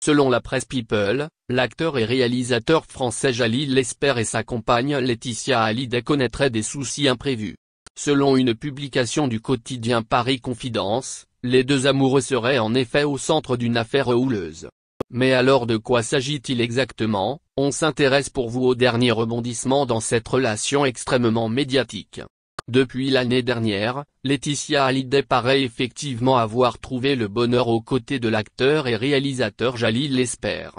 Selon la presse People, l'acteur et réalisateur français Jalil Lesper et sa compagne Laetitia Hallyday connaîtraient des soucis imprévus. Selon une publication du quotidien Paris Confidence, les deux amoureux seraient en effet au centre d'une affaire houleuse. Mais alors de quoi s'agit-il exactement? On s'intéresse pour vous au dernier rebondissement dans cette relation extrêmement médiatique. Depuis l'année dernière, Laetitia Hallyday paraît effectivement avoir trouvé le bonheur aux côtés de l'acteur et réalisateur Jalil Lesper.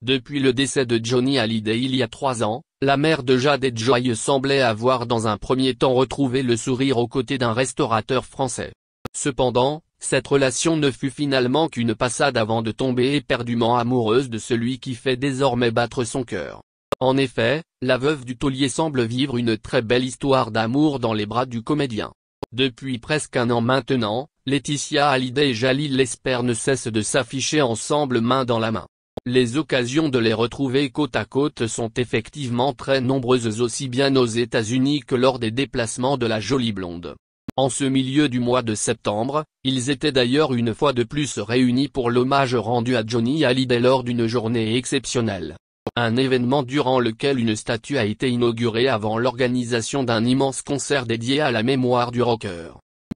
Depuis le décès de Johnny Hallyday il y a 3 ans, la mère de Jade et Joy semblait avoir dans un premier temps retrouvé le sourire aux côtés d'un restaurateur français. Cependant, cette relation ne fut finalement qu'une passade avant de tomber éperdument amoureuse de celui qui fait désormais battre son cœur. En effet, la veuve du taulier semble vivre une très belle histoire d'amour dans les bras du comédien. Depuis presque 1 an maintenant, Laetitia Hallyday et Jalil Lesper ne cessent de s'afficher ensemble main dans la main. Les occasions de les retrouver côte à côte sont effectivement très nombreuses aussi bien aux États-Unis que lors des déplacements de la jolie blonde. En ce milieu du mois de septembre, ils étaient d'ailleurs une fois de plus réunis pour l'hommage rendu à Johnny Hallyday lors d'une journée exceptionnelle. Un événement durant lequel une statue a été inaugurée avant l'organisation d'un immense concert dédié à la mémoire du rocker.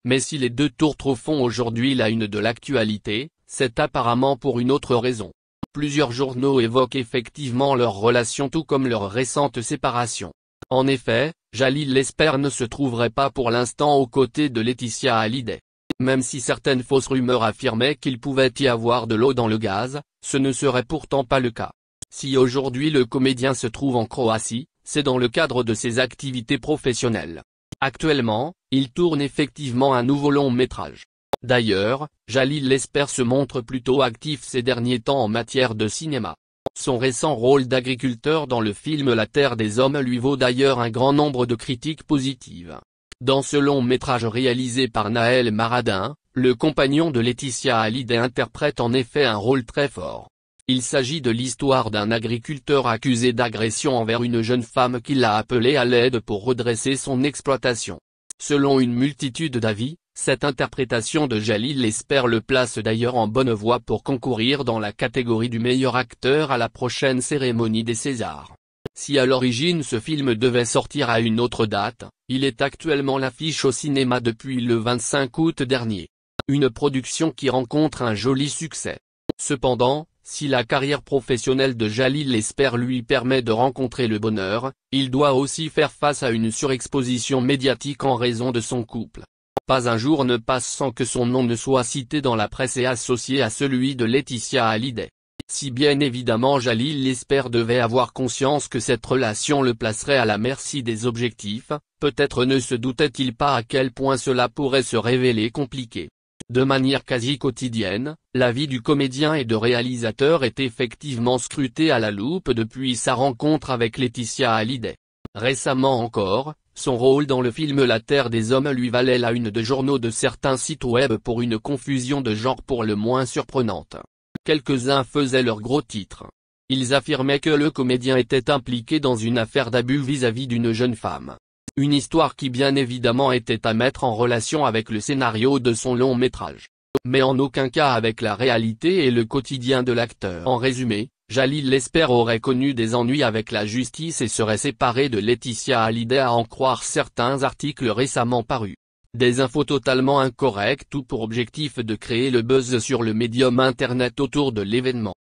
Mais si les deux tours font aujourd'hui la une de l'actualité, c'est apparemment pour une autre raison. Plusieurs journaux évoquent effectivement leur relation tout comme leur récente séparation. En effet, Jalil Lesper ne se trouverait pas pour l'instant aux côtés de Laetitia Hallyday. Même si certaines fausses rumeurs affirmaient qu'il pouvait y avoir de l'eau dans le gaz, ce ne serait pourtant pas le cas. Si aujourd'hui le comédien se trouve en Croatie, c'est dans le cadre de ses activités professionnelles. Actuellement, il tourne effectivement un nouveau long métrage. D'ailleurs, Jalil Lesper se montre plutôt actif ces derniers temps en matière de cinéma. Son récent rôle d'agriculteur dans le film La Terre des Hommes lui vaut d'ailleurs un grand nombre de critiques positives. Dans ce long métrage réalisé par Naël Maradin, le compagnon de Laetitia Hallyday interprète en effet un rôle très fort. Il s'agit de l'histoire d'un agriculteur accusé d'agression envers une jeune femme qui l'a appelé à l'aide pour redresser son exploitation. Selon une multitude d'avis, cette interprétation de Jalil Lesper le place d'ailleurs en bonne voie pour concourir dans la catégorie du meilleur acteur à la prochaine cérémonie des Césars. Si à l'origine ce film devait sortir à une autre date, il est actuellement à l'affiche au cinéma depuis le 25 août dernier. Une production qui rencontre un joli succès. Cependant, si la carrière professionnelle de Jalil Lesper lui permet de rencontrer le bonheur, il doit aussi faire face à une surexposition médiatique en raison de son couple. Pas un jour ne passe sans que son nom ne soit cité dans la presse et associé à celui de Laetitia Hallyday. Si bien évidemment Jalil Lesper devait avoir conscience que cette relation le placerait à la merci des objectifs, peut-être ne se doutait-il pas à quel point cela pourrait se révéler compliqué. De manière quasi quotidienne, la vie du comédien et de réalisateur est effectivement scrutée à la loupe depuis sa rencontre avec Laetitia Hallyday. Récemment encore, son rôle dans le film La Terre des Hommes lui valait la une de journaux de certains sites web pour une confusion de genre pour le moins surprenante. Quelques-uns faisaient leurs gros titres. Ils affirmaient que le comédien était impliqué dans une affaire d'abus vis-à-vis d'une jeune femme. Une histoire qui bien évidemment était à mettre en relation avec le scénario de son long métrage. Mais en aucun cas avec la réalité et le quotidien de l'acteur. En résumé, Jalil Lesper aurait connu des ennuis avec la justice et serait séparé de Laetitia Hallyday à en croire certains articles récemment parus. Des infos totalement incorrectes ou pour objectif de créer le buzz sur le médium internet autour de l'événement.